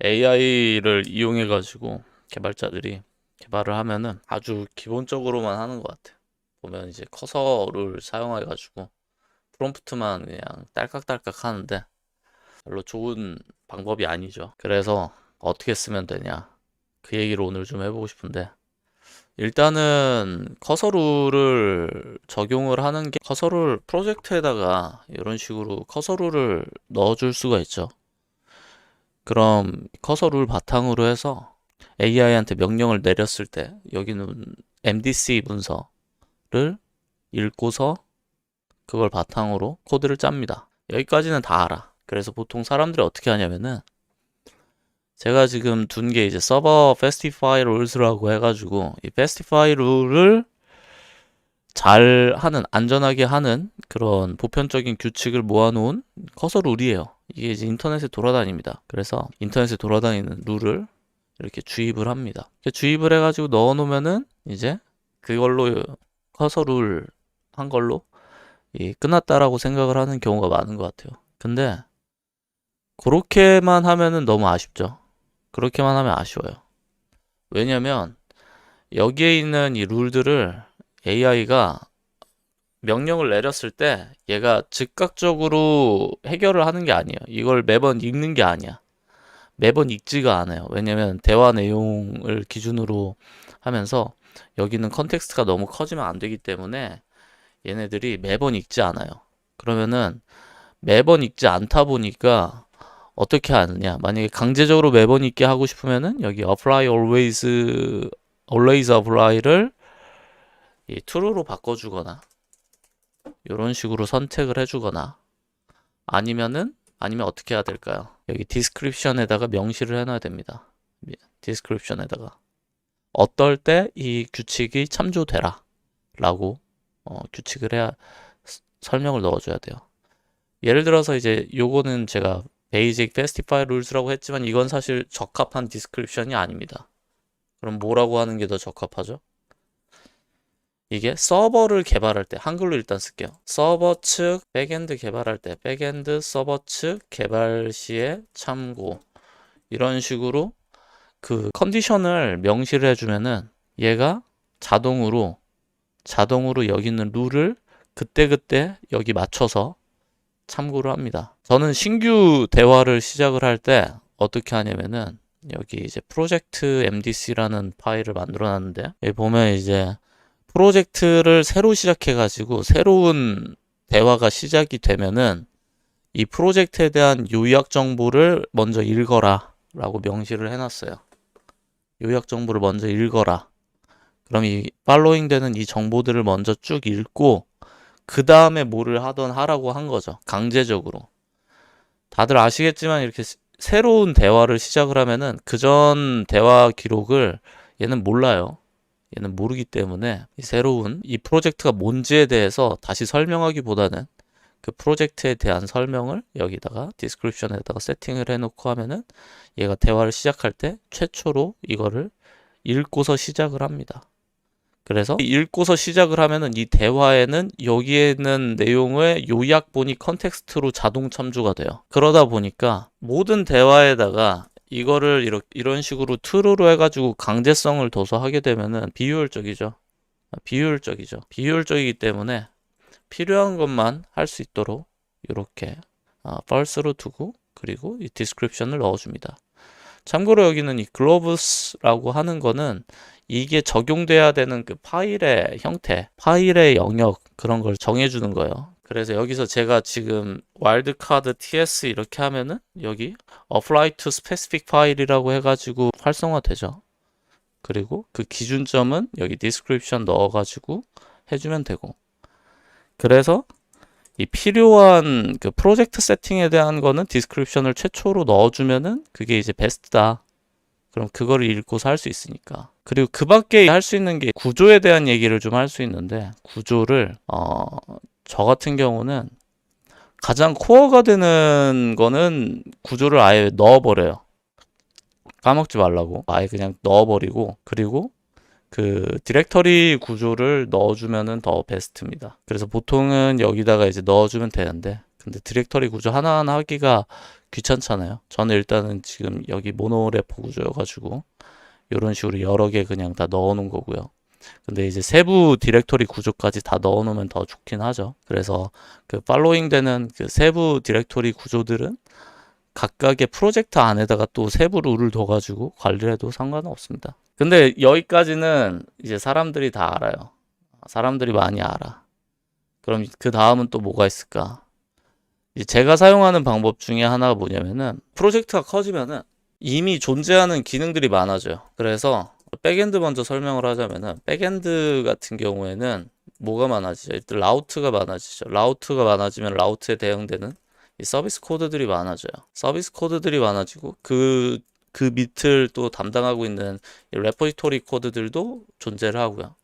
AI를 이용해 가지고 개발자들이 개발을 하면은 아주 기본적으로만 하는 것 같아요. 보면 이제 커서를 사용해 가지고 프롬프트만 그냥 딸깍딸깍 하는데 별로 좋은 방법이 아니죠. 그래서 어떻게 쓰면 되냐, 그 얘기를 오늘 좀 해보고 싶은데, 일단은 커서 룰을 적용을 하는 게, 커서 룰 프로젝트에다가 이런 식으로 커서 룰을 넣어줄 수가 있죠. 그럼 커서 룰 바탕으로 해서 AI한테 명령을 내렸을 때 여기는 MDC 문서를 읽고서 그걸 바탕으로 코드를 짭니다. 여기까지는 다 알아. 그래서 보통 사람들이 어떻게 하냐면은, 제가 지금 둔 게 이제 서버 페스티파이 룰스라고 해가지고, 이 페스티파이 룰을 잘 하는, 안전하게 하는 그런 보편적인 규칙을 모아놓은 커서 룰이에요. 이게 이제 인터넷에 돌아다닙니다. 그래서 인터넷에 돌아다니는 룰을 이렇게 주입을 합니다. 이렇게 주입을 해가지고 넣어놓으면은 이제 그걸로 커서 룰 한 걸로 끝났다라고 생각을 하는 경우가 많은 것 같아요. 근데 그렇게만 하면은 너무 아쉽죠. 그렇게만 하면 아쉬워요. 왜냐면 여기에 있는 이 룰들을 AI가 명령을 내렸을 때 얘가 즉각적으로 해결을 하는 게 아니에요. 이걸 매번 읽는 게 아니야. 매번 읽지가 않아요. 왜냐면 대화 내용을 기준으로 하면서 여기는 컨텍스트가 너무 커지면 안 되기 때문에 얘네들이 매번 읽지 않아요. 그러면은 매번 읽지 않다 보니까 어떻게 하느냐. 만약에 강제적으로 매번 읽게 하고 싶으면은 여기 apply always apply를 이 true로 바꿔주거나 이런 식으로 선택을 해주거나, 아니면 어떻게 해야 될까요? 여기 description에다가 명시를 해놔야 됩니다. description에다가 어떨 때 이 규칙이 참조되라 라고 규칙을 해야, 설명을 넣어줘야 돼요. 예를 들어서 이제 요거는 제가 베이직 페스티파이 룰스라고 했지만 이건 사실 적합한 디스크립션이 아닙니다. 그럼 뭐라고 하는 게 더 적합하죠? 이게 서버를 개발할 때, 한글로 일단 쓸게요. 서버 측 백엔드 개발할 때 백엔드 서버 측 개발 시에 참고, 이런 식으로 그 컨디션을 명시를 해주면은 얘가 자동으로 여기 있는 룰을 그때그때 여기 맞춰서 참고를 합니다. 저는 신규 대화를 시작을 할 때 어떻게 하냐면은 여기 이제 프로젝트 MDC라는 파일을 만들어 놨는데, 여기 보면 이제 프로젝트를 새로 시작해가지고 새로운 대화가 시작이 되면은 이 프로젝트에 대한 요약 정보를 먼저 읽어라 라고 명시를 해놨어요. 요약 정보를 먼저 읽어라. 그럼 이 팔로잉 되는 이 정보들을 먼저 쭉 읽고 그 다음에 뭐를 하던 하라고 한 거죠. 강제적으로. 다들 아시겠지만 이렇게 새로운 대화를 시작을 하면은 그전 대화 기록을 얘는 몰라요. 얘는 모르기 때문에 이 새로운 이 프로젝트가 뭔지에 대해서 다시 설명하기보다는 그 프로젝트에 대한 설명을 여기다가 디스크립션에다가 세팅을 해놓고 하면은 얘가 대화를 시작할 때 최초로 이거를 읽고서 시작을 합니다. 그래서 읽고서 시작을 하면은 이 대화에는 여기에 있는 내용의 요약본이 컨텍스트로 자동 참조가 돼요. 그러다 보니까 모든 대화에다가 이거를 이런 식으로 true로 해가지고 강제성을 둬서 하게 되면은 비효율적이죠. 비효율적이기 때문에 필요한 것만 할 수 있도록 이렇게 false로 두고, 그리고 이 description을 넣어줍니다. 참고로 여기는 이 globes라고 하는 거는 이게 적용돼야 되는 그 파일의 형태, 파일의 영역, 그런 걸 정해주는 거예요. 그래서 여기서 제가 지금 wildcard ts 이렇게 하면은 여기 apply to specific file이라고 해가지고 활성화되죠. 그리고 그 기준점은 여기 description 넣어가지고 해주면 되고, 그래서 이 필요한 그 프로젝트 세팅에 대한 거는 디스크립션을 최초로 넣어주면은 그게 이제 베스트다. 그럼 그거를 읽고서 할 수 있으니까. 그리고 그 밖에 할 수 있는 게 구조에 대한 얘기를 좀 할 수 있는데, 구조를 저 같은 경우는 가장 코어가 되는 거는 구조를 아예 넣어버려요. 까먹지 말라고 아예 그냥 넣어버리고, 그리고 그 디렉터리 구조를 넣어주면은 더 베스트입니다. 그래서 보통은 여기다가 이제 넣어주면 되는데, 근데 디렉터리 구조 하나하나 하기가 귀찮잖아요. 저는 일단은 지금 여기 모노레포 구조여가지고 이런 식으로 여러 개 그냥 다 넣어놓은 거고요. 근데 이제 세부 디렉토리 구조까지 다 넣어놓으면 더 좋긴 하죠. 그래서 그 팔로잉 되는 그 세부 디렉토리 구조들은 각각의 프로젝트 안에다가 또 세부 룰을 둬가지고 관리를 해도 상관은 없습니다. 근데 여기까지는 이제 사람들이 다 알아요. 사람들이 많이 알아. 그럼 그 다음은 또 뭐가 있을까? 이제 제가 사용하는 방법 중에 하나가 뭐냐면은 프로젝트가 커지면은 이미 존재하는 기능들이 많아져요. 그래서 백엔드 먼저 설명을 하자면은 백엔드 같은 경우에는 뭐가 많아지죠? 일단 라우트가 많아지죠. 라우트가 많아지면 라우트에 대응되는 이 서비스 코드들이 많아져요. 서비스 코드들이 많아지고 그 밑을 또 담당하고 있는 이 레포지토리 코드들도 존재를 하고요.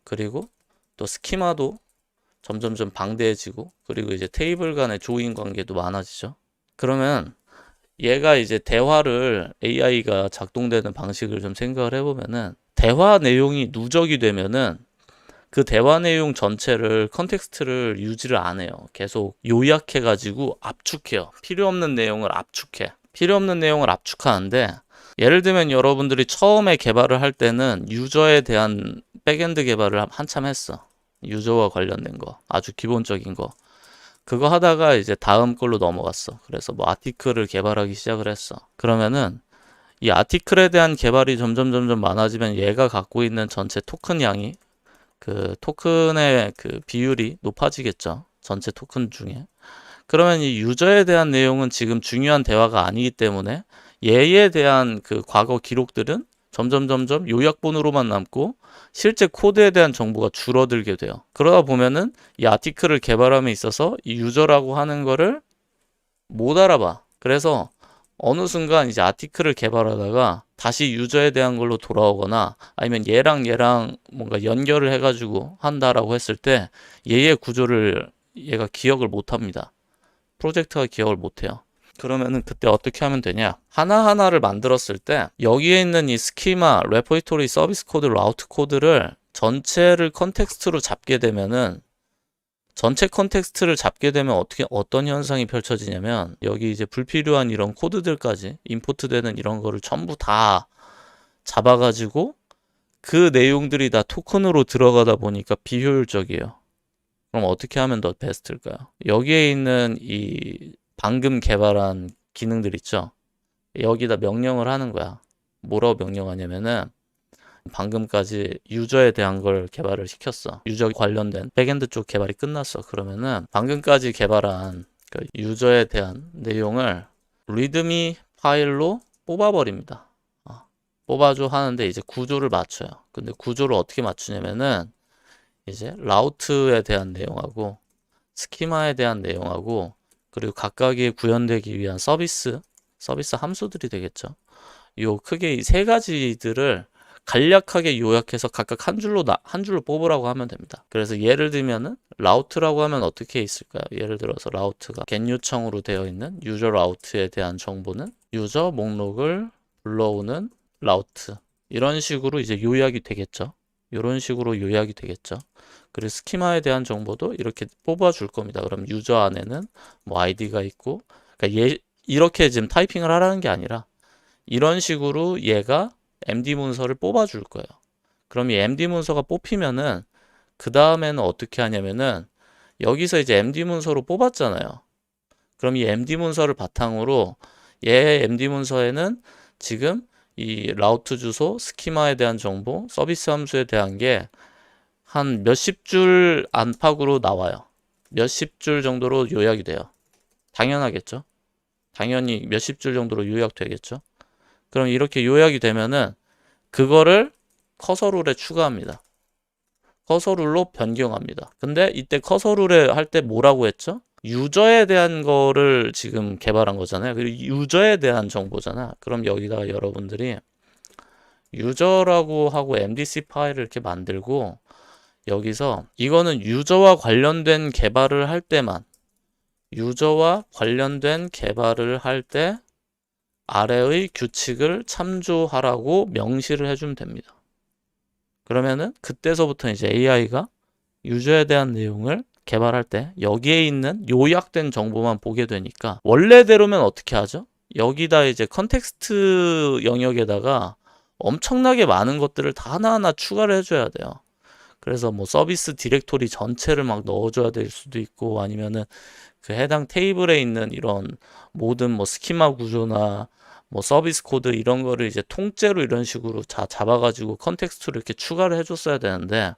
그리고 또 스키마도 점점점 방대해지고, 그리고 이제 테이블 간의 조인 관계도 많아지죠. 그러면 얘가 이제 대화를 AI가 작동되는 방식을 좀 생각을 해보면은 대화 내용이 누적이 되면은 그 대화 내용 전체를 컨텍스트를 유지를 안 해요. 계속 요약해가지고 압축해요. 필요 없는 내용을 압축해. 필요 없는 내용을 압축하는데, 예를 들면 여러분들이 처음에 개발을 할 때는 유저에 대한 백엔드 개발을 한참 했어. 유저와 관련된 거, 아주 기본적인 거. 그거 하다가 이제 다음 걸로 넘어갔어. 그래서 뭐 아티클을 개발하기 시작을 했어. 그러면은 이 아티클에 대한 개발이 점점 많아지면 얘가 갖고 있는 전체 토큰 양이, 그 토큰의 그 비율이 높아지겠죠. 전체 토큰 중에. 그러면 이 유저에 대한 내용은 지금 중요한 대화가 아니기 때문에 얘에 대한 그 과거 기록들은 점점 요약본으로만 남고 실제 코드에 대한 정보가 줄어들게 돼요. 그러다 보면은 이 아티클을 개발함에 있어서 이 유저라고 하는 거를 못 알아봐. 그래서 어느 순간 이제 아티클을 개발하다가 다시 유저에 대한 걸로 돌아오거나 아니면 얘랑 뭔가 연결을 해가지고 한다라고 했을 때 얘의 구조를 얘가 기억을 못 합니다. 프로젝트가 기억을 못 해요. 그러면은 그때 어떻게 하면 되냐? 하나하나를 만들었을 때 여기에 있는 이 스키마, 레포지토리, 서비스 코드, 라우트 코드를 전체를 컨텍스트로 잡게 되면은, 전체 컨텍스트를 잡게 되면 어떤 현상이 펼쳐지냐면, 여기 이제 불필요한 이런 코드들까지 임포트 되는 이런 거를 전부 다 잡아가지고 그 내용들이 다 토큰으로 들어가다 보니까 비효율적이에요. 그럼 어떻게 하면 더 베스트일까요? 여기에 있는 이 방금 개발한 기능들 있죠? 여기다 명령을 하는 거야. 뭐라고 명령하냐면은 방금까지 유저에 대한 걸 개발을 시켰어. 유저 관련된 백엔드 쪽 개발이 끝났어. 그러면은 방금까지 개발한 그 유저에 대한 내용을 리드미 파일로 뽑아버립니다. 뽑아줘 하는데 이제 구조를 맞춰요. 근데 구조를 어떻게 맞추냐면은 이제 라우트에 대한 내용하고 스키마에 대한 내용하고 그리고 각각이 구현되기 위한 서비스 함수들이 되겠죠. 요 크게 이 세 가지들을 간략하게 요약해서 각각 한 줄로 뽑으라고 하면 됩니다. 그래서 예를 들면은 라우트라고 하면 어떻게 있을까요? 예를 들어서 라우트가 get 요청으로 되어 있는 유저 라우트에 대한 정보는 유저 목록을 불러오는 라우트, 이런 식으로 이제 요약이 되겠죠. 이런 식으로 요약이 되겠죠. 그리고 스키마에 대한 정보도 이렇게 뽑아줄 겁니다. 그럼 유저 안에는 뭐 아이디가 있고, 그러니까 이렇게 지금 타이핑을 하라는 게 아니라 이런 식으로 얘가 MD 문서를 뽑아줄 거예요. 그럼 이 MD 문서가 뽑히면은 그 다음에는 어떻게 하냐면은 여기서 이제 MD 문서로 뽑았잖아요. 그럼 이 MD 문서를 바탕으로 얘 MD 문서에는 지금 이 라우트 주소, 스키마에 대한 정보, 서비스 함수에 대한 게 한 몇십 줄 안팎으로 나와요. 몇십 줄 정도로 요약이 돼요. 당연하겠죠? 당연히 몇십 줄 정도로 요약되겠죠? 그럼 이렇게 요약이 되면은 그거를 커서 룰에 추가합니다. 커서 룰로 변경합니다. 근데 이때 커서 룰에 할 때 뭐라고 했죠? 유저에 대한 거를 지금 개발한 거잖아요. 그리고 유저에 대한 정보잖아. 그럼 여기다가 여러분들이 유저라고 하고 MDC 파일을 이렇게 만들고 여기서 이거는 유저와 관련된 개발을 할 때만, 유저와 관련된 개발을 할 때 아래의 규칙을 참조하라고 명시를 해주면 됩니다. 그러면은 그때서부터 이제 AI가 유저에 대한 내용을 개발할 때 여기에 있는 요약된 정보만 보게 되니까 원래대로면 어떻게 하죠? 여기다 이제 컨텍스트 영역에다가 엄청나게 많은 것들을 다 하나하나 추가를 해줘야 돼요. 그래서 뭐 서비스 디렉토리 전체를 막 넣어줘야 될 수도 있고, 아니면은 그 해당 테이블에 있는 이런 모든 뭐 스키마 구조나 뭐 서비스 코드 이런 거를 이제 통째로 이런 식으로 잡아가지고 컨텍스트를 이렇게 추가를 해줬어야 되는데,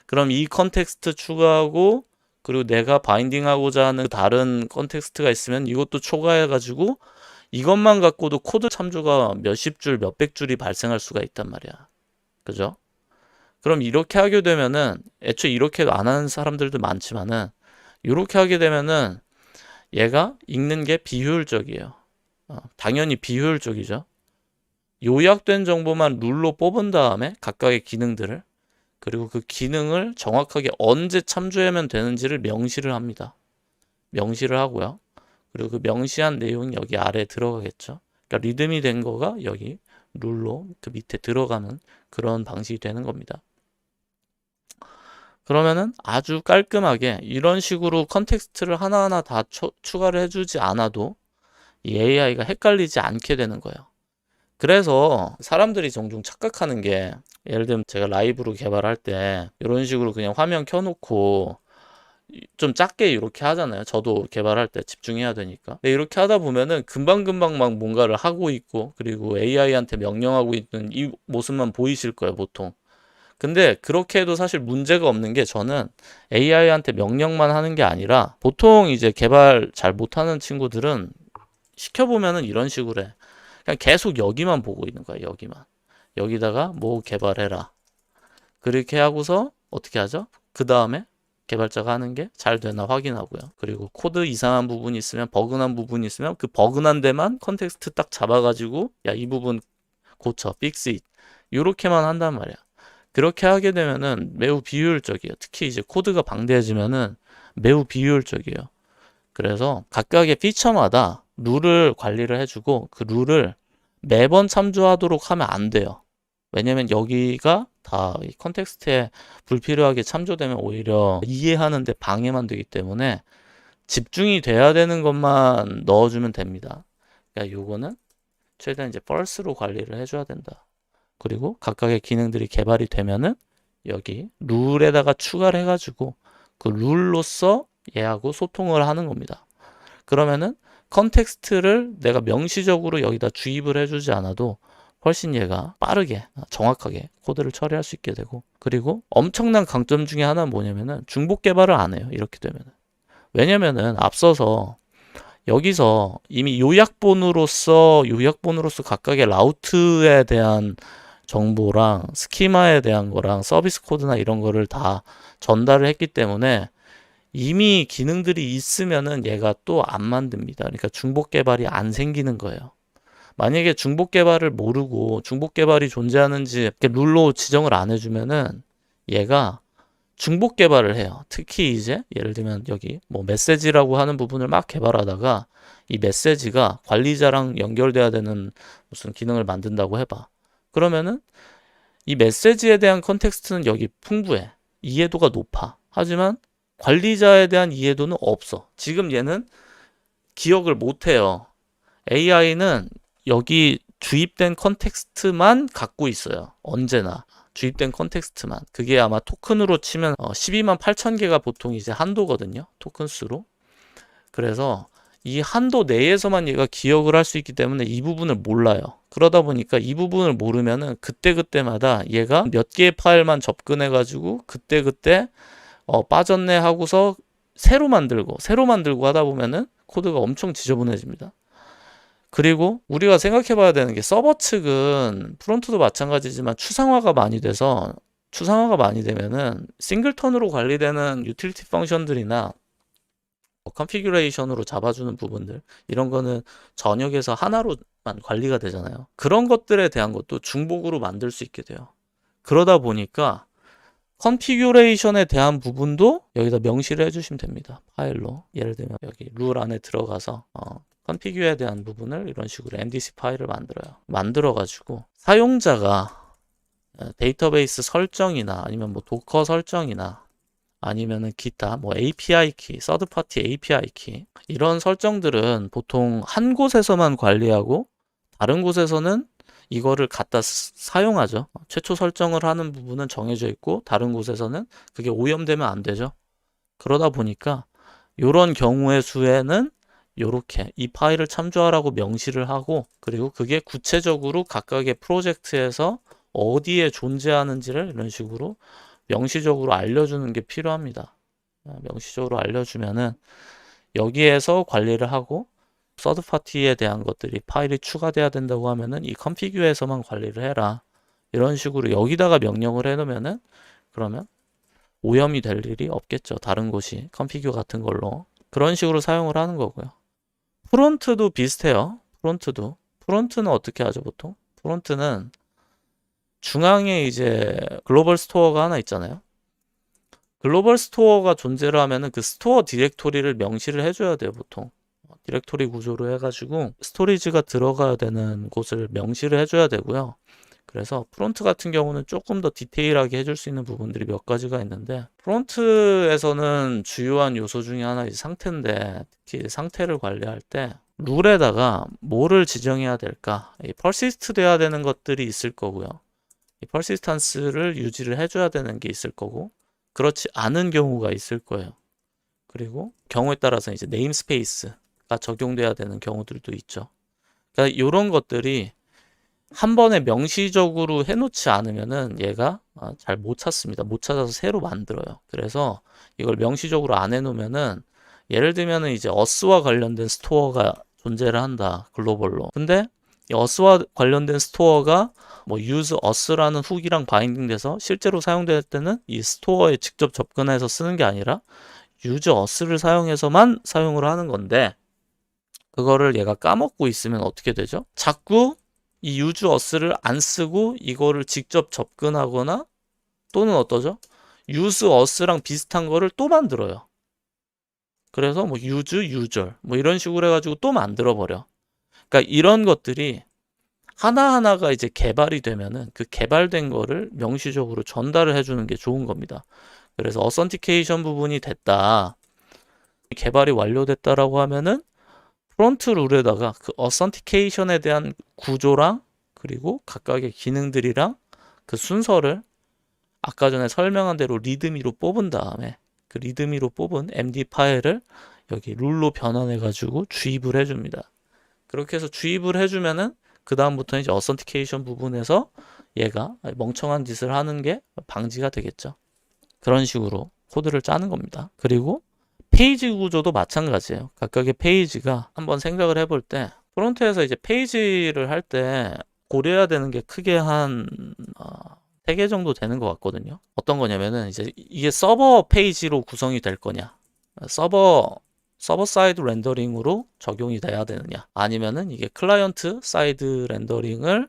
그럼 이 컨텍스트 추가하고 그리고 내가 바인딩하고자 하는 다른 컨텍스트가 있으면 이것도 초과해가지고 이것만 갖고도 코드 참조가 몇십 줄, 몇백 줄이 발생할 수가 있단 말이야. 그죠? 그럼 이렇게 하게 되면은 애초에 이렇게 안 하는 사람들도 많지만은 이렇게 하게 되면은 얘가 읽는 게 비효율적이에요. 당연히 비효율적이죠. 요약된 정보만 룰로 뽑은 다음에 각각의 기능들을, 그리고 그 기능을 정확하게 언제 참조하면 되는지를 명시를 합니다. 명시를 하고요. 그리고 그 명시한 내용이 여기 아래에 들어가겠죠. 그러니까 리듬이 된 거가 여기 룰로 그 밑에 들어가는 그런 방식이 되는 겁니다. 그러면은 아주 깔끔하게 이런 식으로 컨텍스트를 하나하나 다 추가를 해주지 않아도 이 AI가 헷갈리지 않게 되는 거예요. 그래서 사람들이 종종 착각하는 게, 예를 들면 제가 라이브로 개발할 때 이런 식으로 그냥 화면 켜놓고 좀 작게 이렇게 하잖아요. 저도 개발할 때 집중해야 되니까. 근데 이렇게 하다 보면은 금방금방 막 뭔가를 하고 있고, 그리고 AI한테 명령하고 있는 이 모습만 보이실 거예요, 보통. 근데 그렇게 해도 사실 문제가 없는 게, 저는 AI한테 명령만 하는 게 아니라 보통 이제 개발 잘 못하는 친구들은 시켜보면은 이런 식으로 해. 그냥 계속 여기만 보고 있는 거야, 여기만. 여기다가 뭐 개발해라. 그렇게 하고서 어떻게 하죠? 그 다음에 개발자가 하는 게 잘 되나 확인하고요. 그리고 코드 이상한 부분이 있으면, 버그난 부분이 있으면 그 버그난 데만 컨텍스트 딱 잡아가지고 야, 이 부분 고쳐, fix it. 이렇게만 한단 말이야. 그렇게 하게 되면은 매우 비효율적이에요. 특히 이제 코드가 방대해지면은 매우 비효율적이에요. 그래서 각각의 피처마다 룰을 관리를 해주고 그 룰을 매번 참조하도록 하면 안 돼요. 왜냐면 여기가 다 이 컨텍스트에 불필요하게 참조되면 오히려 이해하는데 방해만 되기 때문에 집중이 돼야 되는 것만 넣어주면 됩니다. 그러니까 요거는 최대한 이제 펄스로 관리를 해줘야 된다. 그리고 각각의 기능들이 개발이 되면은 여기 룰에다가 추가를 해가지고 그 룰로서 얘하고 소통을 하는 겁니다. 그러면은 컨텍스트를 내가 명시적으로 여기다 주입을 해주지 않아도 훨씬 얘가 빠르게 정확하게 코드를 처리할 수 있게 되고, 그리고 엄청난 강점 중에 하나는 뭐냐면은 중복 개발을 안 해요. 이렇게 되면은. 왜냐면은 앞서서 여기서 이미 요약본으로서 각각의 라우트에 대한 정보랑 스키마에 대한 거랑 서비스 코드나 이런 거를 다 전달을 했기 때문에 이미 기능들이 있으면은 얘가 또 안 만듭니다. 그러니까 중복 개발이 안 생기는 거예요. 만약에 중복 개발을 모르고 중복 개발이 존재하는지 이렇게 룰로 지정을 안 해주면은 얘가 중복 개발을 해요. 특히 이제 예를 들면 여기 뭐 메시지라고 하는 부분을 막 개발하다가 이 메시지가 관리자랑 연결돼야 되는 무슨 기능을 만든다고 해봐. 그러면은 이 메시지에 대한 컨텍스트는 여기 풍부해. 이해도가 높아. 하지만 관리자에 대한 이해도는 없어. 지금 얘는 기억을 못해요. AI는 여기 주입된 컨텍스트만 갖고 있어요. 언제나. 주입된 컨텍스트만. 그게 아마 토큰으로 치면 12만 8천 개가 보통 이제 한도거든요. 토큰 수로. 그래서 이 한도 내에서만 얘가 기억을 할 수 있기 때문에 이 부분을 몰라요. 그러다 보니까 이 부분을 모르면은 그때그때마다 얘가 몇 개의 파일만 접근해가지고 그때그때 빠졌네 하고서 새로 만들고 하다 보면은 코드가 엄청 지저분해집니다. 그리고 우리가 생각해 봐야 되는 게, 서버 측은 프론트도 마찬가지지만 추상화가 많이 되면은 싱글턴으로 관리되는 유틸리티 펑션들이나 컨피규레이션으로 잡아주는 부분들, 이런 거는 전역에서 하나로만 관리가 되잖아요. 그런 것들에 대한 것도 중복으로 만들 수 있게 돼요. 그러다 보니까 컨피규레이션에 대한 부분도 여기다 명시를 해주시면 됩니다. 파일로. 예를 들면 여기 룰 안에 들어가서 컨피규에 대한 부분을 이런 식으로 MDC 파일을 만들어가지고 사용자가 데이터베이스 설정이나 아니면 뭐 도커 설정이나 아니면은 기타 뭐 API 키, 서드 파티 API 키 이런 설정들은 보통 한 곳에서만 관리하고 다른 곳에서는 이거를 갖다 사용하죠. 최초 설정을 하는 부분은 정해져 있고 다른 곳에서는 그게 오염되면 안 되죠. 그러다 보니까 이런 경우의 수에는 이렇게 이 파일을 참조하라고 명시를 하고 그리고 그게 구체적으로 각각의 프로젝트에서 어디에 존재하는지를 이런 식으로 명시적으로 알려주는 게 필요합니다. 명시적으로 알려주면은 여기에서 관리를 하고 서드 파티에 대한 것들이 파일이 추가돼야 된다고 하면은 이 컨피규에서만 관리를 해라. 이런 식으로 여기다가 명령을 해놓으면은 그러면 오염이 될 일이 없겠죠. 다른 곳이 컨피규 같은 걸로 그런 식으로 사용을 하는 거고요. 프론트도 비슷해요. 프론트는 어떻게 하죠 보통? 프론트는 중앙에 이제 글로벌 스토어가 하나 있잖아요. 글로벌 스토어가 존재를 하면은 그 스토어 디렉토리를 명시를 해줘야 돼요 보통. 디렉토리 구조로 해가지고 스토리지가 들어가야 되는 곳을 명시를 해줘야 되고요. 그래서 프론트 같은 경우는 조금 더 디테일하게 해줄 수 있는 부분들이 몇 가지가 있는데 프론트에서는 주요한 요소 중에 하나 이 상태인데 특히 상태를 관리할 때 룰에다가 뭐를 지정해야 될까 이 persist 돼야 되는 것들이 있을 거고요. 이 persistance를 유지를 해줘야 되는 게 있을 거고 그렇지 않은 경우가 있을 거예요. 그리고 경우에 따라서 이제 네임스페이스가 적용돼야 되는 경우들도 있죠. 그러니까 이런 것들이 한 번에 명시적으로 해놓지 않으면은 얘가 잘 못 찾습니다. 못 찾아서 새로 만들어요. 그래서 이걸 명시적으로 안 해놓으면은 예를 들면은 이제 어스와 관련된 스토어가 존재를 한다. 글로벌로. 근데 이 어스와 관련된 스토어가 뭐 use us라는 훅이랑 바인딩돼서 실제로 사용될 때는 이 스토어에 직접 접근해서 쓰는 게 아니라 use us를 사용해서만 사용을 하는 건데 그거를 얘가 까먹고 있으면 어떻게 되죠? 자꾸 이 use us를 안 쓰고 이거를 직접 접근하거나 또는 어떠죠? use us랑 비슷한 거를 또 만들어요. 그래서 뭐 use, user 뭐 이런 식으로 해가지고 또 만들어 버려. 그러니까 이런 것들이 하나하나가 이제 개발이 되면은 그 개발된 거를 명시적으로 전달을 해주는 게 좋은 겁니다. 그래서 어선티케이션 부분이 됐다. 개발이 완료됐다라고 하면은 프론트 룰에다가 그 어선티케이션에 대한 구조랑 그리고 각각의 기능들이랑 그 순서를 아까 전에 설명한 대로 리드미로 뽑은 다음에 그 리드미로 뽑은 MD 파일을 여기 룰로 변환해 가지고 주입을 해줍니다. 그렇게 해서 주입을 해주면은 그 다음부터는 이제 어선티케이션 부분에서 얘가 멍청한 짓을 하는 게 방지가 되겠죠. 그런 식으로 코드를 짜는 겁니다. 그리고 페이지 구조도 마찬가지예요. 각각의 페이지가 한번 생각을 해볼 때 프론트에서 이제 페이지를 할 때 고려해야 되는 게 크게 한 3개 정도 되는 것 같거든요. 어떤 거냐면은 이제 이게 서버 페이지로 구성이 될 거냐 서버 사이드 렌더링으로 적용이 돼야 되느냐 아니면은 이게 클라이언트 사이드 렌더링을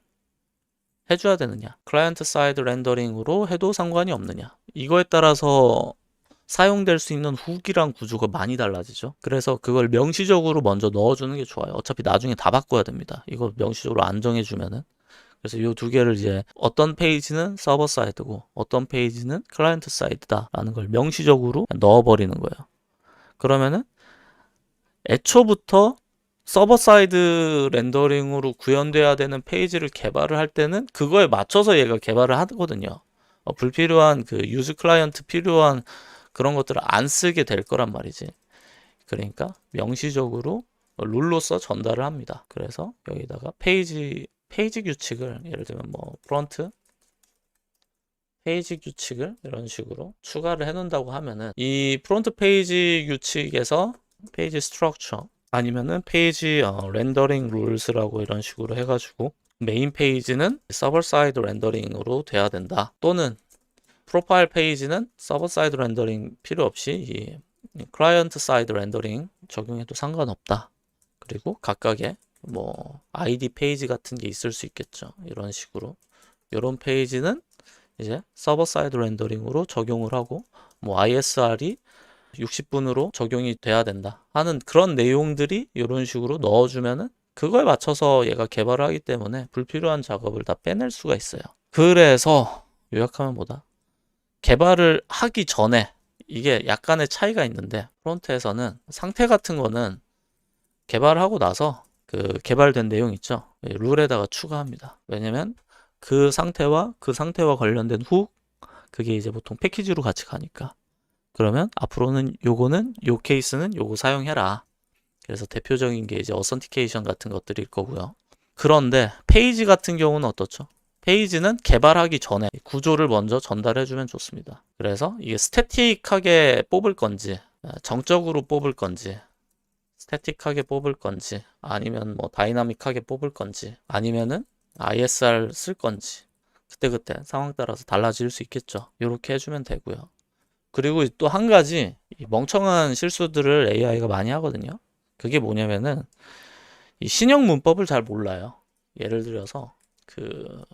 해줘야 되느냐 클라이언트 사이드 렌더링으로 해도 상관이 없느냐 이거에 따라서 사용될 수 있는 훅이랑 구조가 많이 달라지죠. 그래서 그걸 명시적으로 먼저 넣어주는 게 좋아요. 어차피 나중에 다 바꿔야 됩니다. 이거 명시적으로 안 정해주면은. 그래서 이 두 개를 이제 어떤 페이지는 서버 사이드고 어떤 페이지는 클라이언트 사이드다 라는 걸 명시적으로 넣어버리는 거예요. 그러면은 애초부터 서버 사이드 렌더링으로 구현돼야 되는 페이지를 개발을 할 때는 그거에 맞춰서 얘가 개발을 하거든요. 불필요한 그 유즈 클라이언트 필요한 그런 것들을 안 쓰게 될 거란 말이지. 그러니까 명시적으로 룰로서 전달을 합니다. 그래서 여기다가 페이지 규칙을 예를 들면 뭐 프론트 페이지 규칙을 이런 식으로 추가를 해 놓는다고 하면은 이 프론트 페이지 규칙에서 페이지 스트럭처 아니면은 페이지 렌더링 룰스라고 이런 식으로 해가지고 메인 페이지는 서버 사이드 렌더링으로 돼야 된다. 또는 프로파일 페이지는 서버 사이드 렌더링 필요 없이 이 클라이언트 사이드 렌더링 적용해도 상관없다. 그리고 각각의 뭐 ID 페이지 같은 게 있을 수 있겠죠. 이런 식으로 이런 페이지는 이제 서버 사이드 렌더링으로 적용을 하고 뭐 ISR이 60분으로 적용이 돼야 된다 하는 그런 내용들이 이런 식으로 넣어주면은 그거에 맞춰서 얘가 개발을 하기 때문에 불필요한 작업을 다 빼낼 수가 있어요. 그래서 요약하면 뭐다? 개발을 하기 전에 이게 약간의 차이가 있는데 프론트에서는 상태 같은 거는 개발하고 나서 그 개발된 내용 있죠. 룰에다가 추가합니다. 왜냐면 그 상태와 관련된 훅 그게 이제 보통 패키지로 같이 가니까. 그러면 앞으로는 요거는 요 케이스는 요거 사용해라. 그래서 대표적인 게 이제 어선티케이션 같은 것들일 거고요. 그런데 페이지 같은 경우는 어떻죠? 페이지는 개발하기 전에 구조를 먼저 전달해주면 좋습니다. 그래서 이게 스태틱하게 뽑을 건지, 정적으로 뽑을 건지, 스태틱하게 뽑을 건지, 아니면 뭐 다이나믹하게 뽑을 건지, 아니면은 ISR 쓸 건지, 그때그때 상황 따라서 달라질 수 있겠죠. 이렇게 해주면 되고요. 그리고 또 한 가지 멍청한 실수들을 AI가 많이 하거든요. 그게 뭐냐면은 이 신형 문법을 잘 몰라요. 예를 들어서 그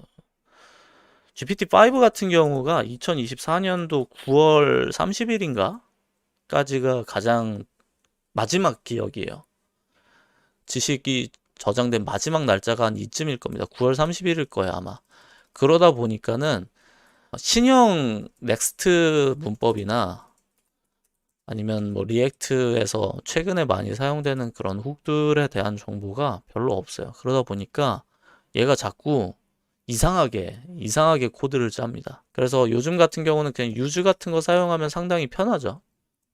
GPT-5 같은 경우가 2024년도 9월 30일인가 까지가 가장 마지막 기억이에요. 지식이 저장된 마지막 날짜가 한 이쯤일 겁니다. 9월 30일일 거예요, 아마. 그러다 보니까는 신형 넥스트 문법이나 아니면 뭐 리액트에서 최근에 많이 사용되는 그런 훅들에 대한 정보가 별로 없어요. 그러다 보니까 얘가 자꾸 이상하게 코드를 짭니다. 그래서 요즘 같은 경우는 그냥 유즈 같은 거 사용하면 상당히 편하죠.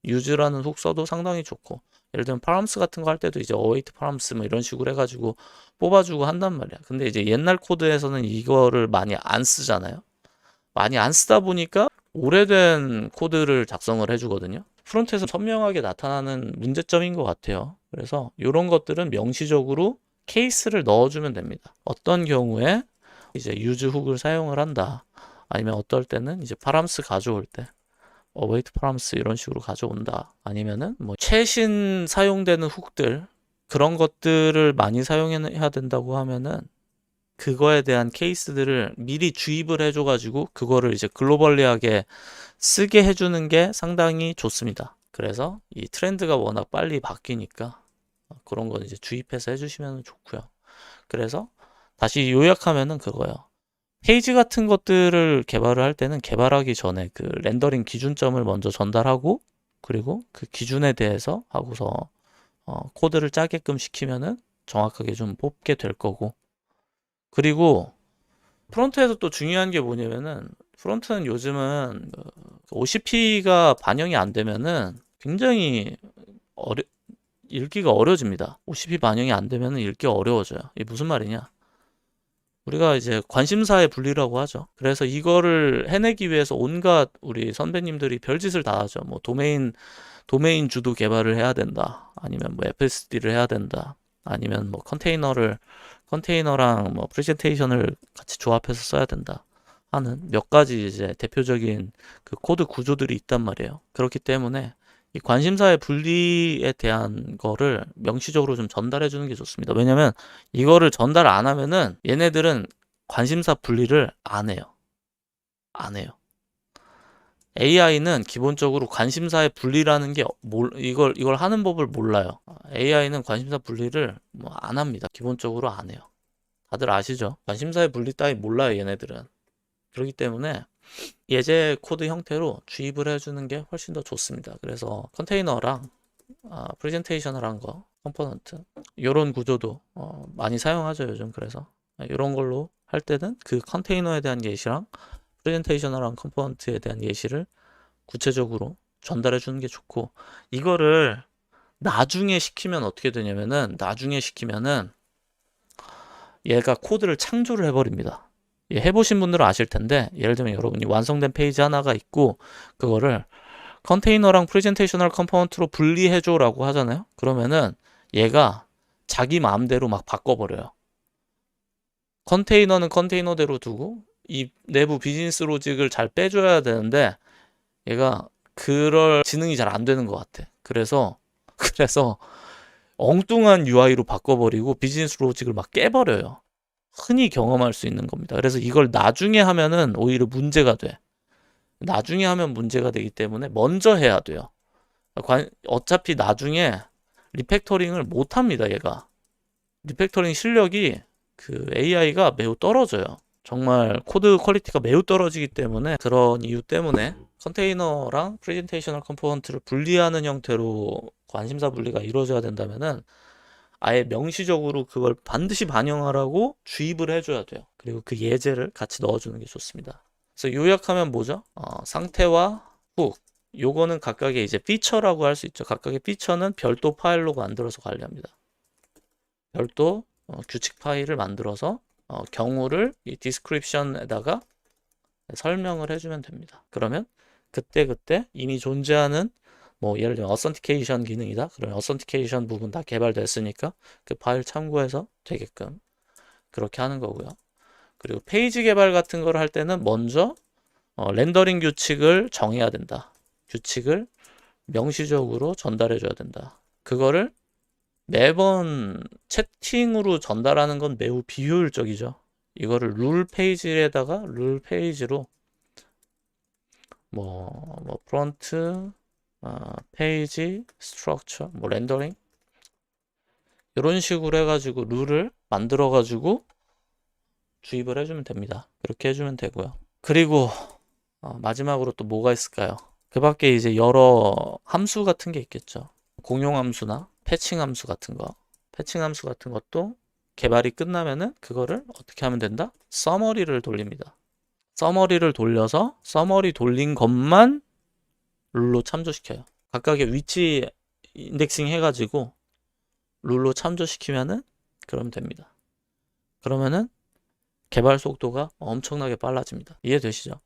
유즈라는 훅 써도 상당히 좋고, 예를 들면 파람스 같은 거 할 때도 이제 어웨이트 파람스 뭐 이런 식으로 해가지고 뽑아주고 한단 말이야. 근데 이제 옛날 코드에서는 이거를 많이 안 쓰잖아요. 많이 안 쓰다 보니까 오래된 코드를 작성을 해주거든요. 프론트에서 선명하게 나타나는 문제점인 것 같아요. 그래서 이런 것들은 명시적으로 케이스를 넣어주면 됩니다. 어떤 경우에 이제 유즈 훅을 사용을 한다. 아니면 어떨 때는 이제 파람스 가져올 때 어웨이트 파람스 이런 식으로 가져온다. 아니면은 뭐 최신 사용되는 훅들 그런 것들을 많이 사용해야 된다고 하면은 그거에 대한 케이스들을 미리 주입을 해줘가지고 그거를 이제 글로벌리하게 쓰게 해주는 게 상당히 좋습니다. 그래서 이 트렌드가 워낙 빨리 바뀌니까 그런 건 이제 주입해서 해주시면 좋고요. 그래서 다시 요약하면은 그거예요. 페이지 같은 것들을 개발을 할 때는 개발하기 전에 그 렌더링 기준점을 먼저 전달하고 그리고 그 기준에 대해서 하고서 코드를 짜게끔 시키면은 정확하게 좀 뽑게 될 거고 그리고 프론트에서 또 중요한 게 뭐냐면은 프론트는 요즘은 OCP가 반영이 안 되면은 굉장히 읽기가 어려워집니다. OCP 반영이 안 되면은 읽기가 어려워져요. 이게 무슨 말이냐? 우리가 이제 관심사의 분리라고 하죠. 그래서 이거를 해내기 위해서 온갖 우리 선배님들이 별짓을 다 하죠. 뭐 도메인 주도 개발을 해야 된다. 아니면 뭐 FSD를 해야 된다. 아니면 뭐 컨테이너랑 뭐 프레젠테이션을 같이 조합해서 써야 된다. 하는 몇 가지 이제 대표적인 그 코드 구조들이 있단 말이에요. 그렇기 때문에 이 관심사의 분리에 대한 거를 명시적으로 좀 전달해 주는 게 좋습니다. 왜냐면 이거를 전달 안 하면은 얘네들은 관심사 분리를 안 해요. 안 해요. AI는 기본적으로 관심사의 분리라는 게 이걸 하는 법을 몰라요. AI는 관심사 분리를 뭐 안 합니다. 기본적으로 안 해요. 다들 아시죠? 관심사의 분리 따위 몰라요, 얘네들은. 그렇기 때문에 예제 코드 형태로 주입을 해주는 게 훨씬 더 좋습니다. 그래서 컨테이너랑 프레젠테이션을 한 거, 컴포넌트 이런 구조도 많이 사용하죠, 요즘. 그래서 이런 걸로 할 때는 그 컨테이너에 대한 예시랑 프레젠테이션을 한 컴포넌트에 대한 예시를 구체적으로 전달해 주는 게 좋고 이거를 나중에 시키면 어떻게 되냐면은 나중에 시키면은 얘가 코드를 창조를 해버립니다. 해보신 분들은 아실 텐데 예를 들면 여러분이 완성된 페이지 하나가 있고 그거를 컨테이너랑 프레젠테이셔널 컴포넌트로 분리해줘 라고 하잖아요. 그러면은 얘가 자기 마음대로 막 바꿔버려요. 컨테이너는 컨테이너대로 두고 이 내부 비즈니스 로직을 잘 빼줘야 되는데 얘가 그럴 지능이 잘 안 되는 것 같아. 그래서 엉뚱한 UI로 바꿔버리고 비즈니스 로직을 막 깨버려요. 흔히 경험할 수 있는 겁니다. 그래서 이걸 나중에 하면은 오히려 문제가 돼. 나중에 하면 문제가 되기 때문에 먼저 해야 돼요. 어차피 나중에 리팩터링을 못 합니다, 얘가. 리팩터링 실력이 그 AI가 매우 떨어져요. 정말 코드 퀄리티가 매우 떨어지기 때문에 그런 이유 때문에 컨테이너랑 프레젠테이셔널 컴포넌트를 분리하는 형태로 관심사 분리가 이루어져야 된다면은 아예 명시적으로 그걸 반드시 반영하라고 주입을 해줘야 돼요. 그리고 그 예제를 같이 넣어주는 게 좋습니다. 그래서 요약하면 뭐죠? 상태와 훅. 요거는 각각의 이제 피처라고 할 수 있죠. 각각의 피처는 별도 파일로 만들어서 관리합니다. 별도 규칙 파일을 만들어서 경우를 이 디스크립션에다가 설명을 해주면 됩니다. 그러면 그때그때 이미 존재하는 뭐 예를 들면 어센티케이션 기능이다. 그러면 어센티케이션 부분 다 개발됐으니까 그 파일 참고해서 되게끔 그렇게 하는 거고요. 그리고 페이지 개발 같은 걸 할 때는 먼저 렌더링 규칙을 정해야 된다. 규칙을 명시적으로 전달해 줘야 된다. 그거를 매번 채팅으로 전달하는 건 매우 비효율적이죠. 이거를 룰 페이지에다가 룰 페이지로 뭐 프론트 페이지 스트럭처 뭐 렌더링 이런 식으로 해가지고 룰을 만들어 가지고 주입을 해주면 됩니다. 그렇게 해주면 되고요. 그리고 마지막으로 또 뭐가 있을까요? 그 밖에 이제 여러 함수 같은 게 있겠죠. 공용 함수나 패칭 함수 같은 거. 패칭 함수 같은 것도 개발이 끝나면은 그거를 어떻게 하면 된다? 서머리를 돌립니다. 서머리를 돌려서 서머리 돌린 것만 룰로 참조시켜요. 각각의 위치 인덱싱 해가지고 룰로 참조시키면은 그러면 됩니다. 그러면은 개발 속도가 엄청나게 빨라집니다. 이해되시죠?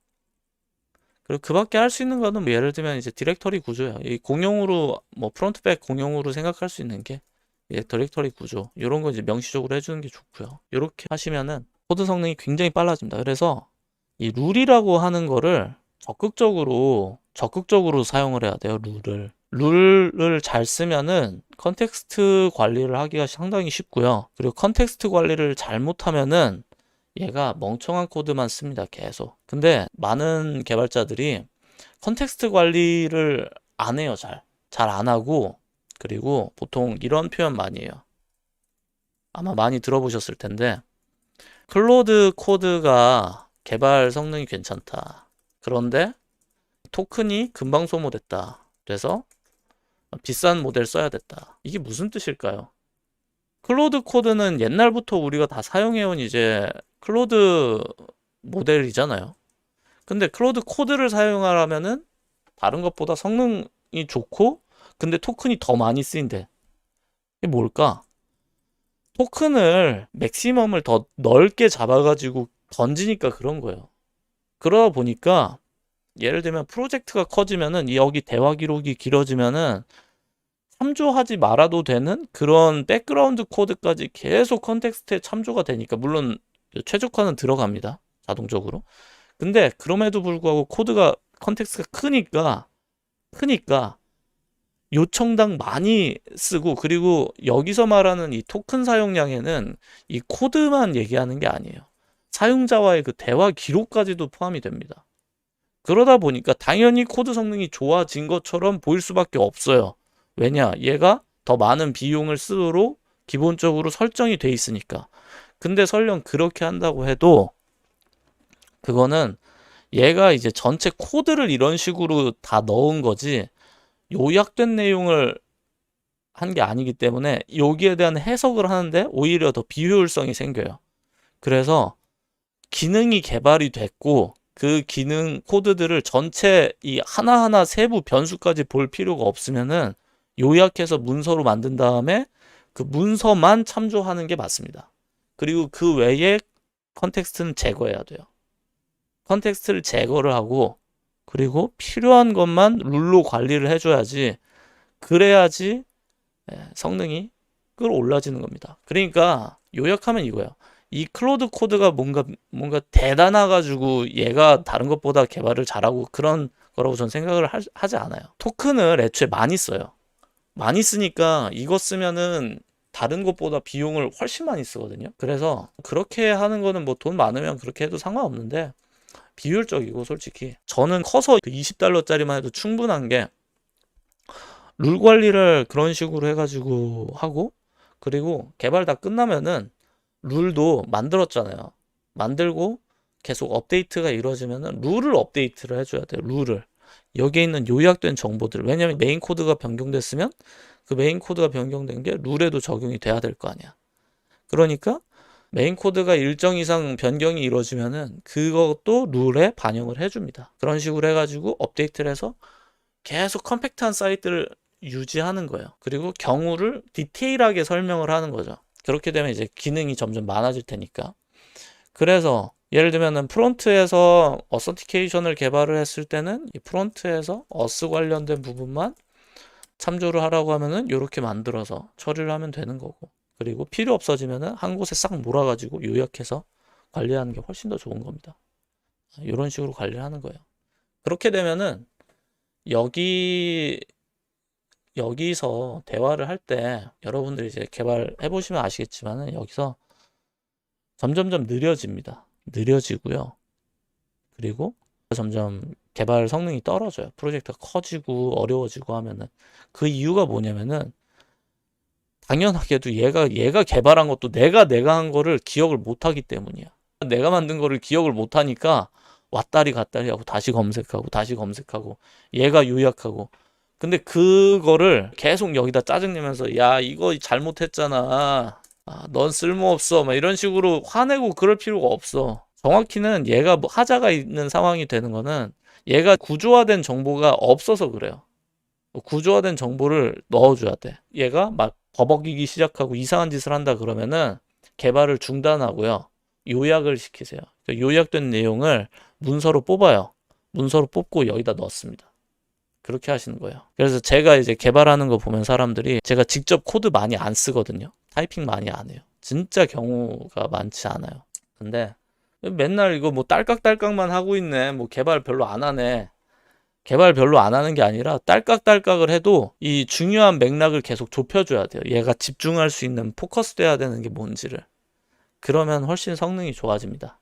그리고 그 밖에 할 수 있는 거는 뭐 예를 들면 이제 디렉터리 구조예요. 이 공용으로 뭐 프론트백 공용으로 생각할 수 있는 게 이제 디렉터리 구조 이런 거 이제 명시적으로 해주는 게 좋고요. 이렇게 하시면은 코드 성능이 굉장히 빨라집니다. 그래서 이 룰이라고 하는 거를 적극적으로 사용을 해야 돼요. 룰을 잘 쓰면은 컨텍스트 관리를 하기가 상당히 쉽고요. 그리고 컨텍스트 관리를 잘못하면은 얘가 멍청한 코드만 씁니다. 계속. 근데 많은 개발자들이 컨텍스트 관리를 안 해요. 잘 안 하고, 그리고 보통 이런 표현 많이 해요. 아마 많이 들어보셨을 텐데 클로드 코드가 개발 성능이 괜찮다. 그런데 토큰이 금방 소모됐다. 그래서 비싼 모델 써야 됐다. 이게 무슨 뜻일까요? 클로드 코드는 옛날부터 우리가 다 사용해온 이제 클로드 모델이잖아요. 근데 클로드 코드를 사용하려면은 다른 것보다 성능이 좋고 근데 토큰이 더 많이 쓰인대. 이게 뭘까? 토큰을 맥시멈을 더 넓게 잡아가지고 던지니까 그런 거예요. 그러다 보니까 예를 들면 프로젝트가 커지면은 여기 대화 기록이 길어지면은 참조하지 말아도 되는 그런 백그라운드 코드까지 계속 컨텍스트에 참조가 되니까 물론 최적화는 들어갑니다. 자동적으로. 근데 그럼에도 불구하고 코드가 컨텍스트가 크니까 요청당 많이 쓰고 그리고 여기서 말하는 이 토큰 사용량에는 이 코드만 얘기하는 게 아니에요. 사용자와의 그 대화 기록까지도 포함이 됩니다. 그러다 보니까 당연히 코드 성능이 좋아진 것처럼 보일 수밖에 없어요. 왜냐? 얘가 더 많은 비용을 쓰도록 기본적으로 설정이 돼 있으니까. 근데 설령 그렇게 한다고 해도 그거는 얘가 이제 전체 코드를 이런 식으로 다 넣은 거지 요약된 내용을 한 게 아니기 때문에 여기에 대한 해석을 하는데 오히려 더 비효율성이 생겨요. 그래서 기능이 개발이 됐고 그 기능 코드들을 전체 이 하나하나 세부 변수까지 볼 필요가 없으면은 요약해서 문서로 만든 다음에 그 문서만 참조하는 게 맞습니다. 그리고 그 외에 컨텍스트는 제거해야 돼요. 컨텍스트를 제거를 하고 그리고 필요한 것만 룰로 관리를 해줘야지 그래야지 성능이 끌어올라지는 겁니다. 그러니까 요약하면 이거예요. 이 클로드 코드가 뭔가 대단해가지고 얘가 다른 것보다 개발을 잘하고 그런 거라고 저는 생각을 하지 않아요. 토큰을 애초에 많이 써요. 많이 쓰니까 이거 쓰면은 다른 것보다 비용을 훨씬 많이 쓰거든요. 그래서 그렇게 하는 거는 뭐 돈 많으면 그렇게 해도 상관없는데 비효율적이고 솔직히 저는 커서 그 $20짜리만 해도 충분한 게 룰 관리를 그런 식으로 해가지고 하고 그리고 개발 다 끝나면은 룰도 만들었잖아요. 만들고 계속 업데이트가 이루어지면은 룰을 업데이트를 해줘야 돼요. 룰을. 여기에 있는 요약된 정보들, 왜냐면 메인 코드가 변경됐으면 그 메인 코드가 변경된 게 룰에도 적용이 돼야 될 거 아니야. 그러니까 메인 코드가 일정 이상 변경이 이루어지면은 그것도 룰에 반영을 해줍니다. 그런 식으로 해가지고 업데이트를 해서 계속 컴팩트한 사이트를 유지하는 거예요. 그리고 경우를 디테일하게 설명을 하는 거죠. 그렇게 되면 이제 기능이 점점 많아질 테니까. 그래서 예를 들면은 프론트에서 어서티케이션을 개발을 했을 때는 이 프론트에서 어스 관련된 부분만 참조를 하라고 하면은 이렇게 만들어서 처리를 하면 되는 거고, 그리고 필요 없어지면은 한 곳에 싹 몰아가지고 요약해서 관리하는 게 훨씬 더 좋은 겁니다. 이런 식으로 관리를 하는 거예요. 그렇게 되면은 여기서 대화를 할 때 여러분들이 이제 개발해 보시면 아시겠지만은 여기서 점점점 느려집니다. 느려지고요. 그리고 점점 개발 성능이 떨어져요. 프로젝트가 커지고 어려워지고 하면은 그 이유가 뭐냐면은 당연하게도 얘가 개발한 것도 내가 한 거를 기억을 못 하기 때문이야. 내가 만든 거를 기억을 못 하니까 왔다리 갔다리 하고 다시 검색하고 얘가 요약하고, 근데 그거를 계속 여기다 짜증내면서 야 이거 잘못했잖아, 넌 쓸모없어, 막 이런 식으로 화내고 그럴 필요가 없어. 정확히는 얘가 뭐 하자가 있는 상황이 되는 거는 얘가 구조화된 정보가 없어서 그래요. 구조화된 정보를 넣어줘야 돼. 얘가 막 버벅이기 시작하고 이상한 짓을 한다 그러면은 개발을 중단하고요. 요약을 시키세요. 요약된 내용을 문서로 뽑아요. 문서로 뽑고 여기다 넣습니다. 그렇게 하시는 거예요. 그래서 제가 이제 개발하는 거 보면 사람들이 제가 직접 코드 많이 안 쓰거든요. 타이핑 많이 안 해요. 진짜 경우가 많지 않아요. 근데 맨날 이거 뭐 딸깍딸깍만 하고 있네. 뭐 개발 별로 안 하네. 개발 별로 안 하는 게 아니라 딸깍딸깍을 해도 이 중요한 맥락을 계속 좁혀줘야 돼요. 얘가 집중할 수 있는 포커스 돼야 되는 게 뭔지를. 그러면 훨씬 성능이 좋아집니다.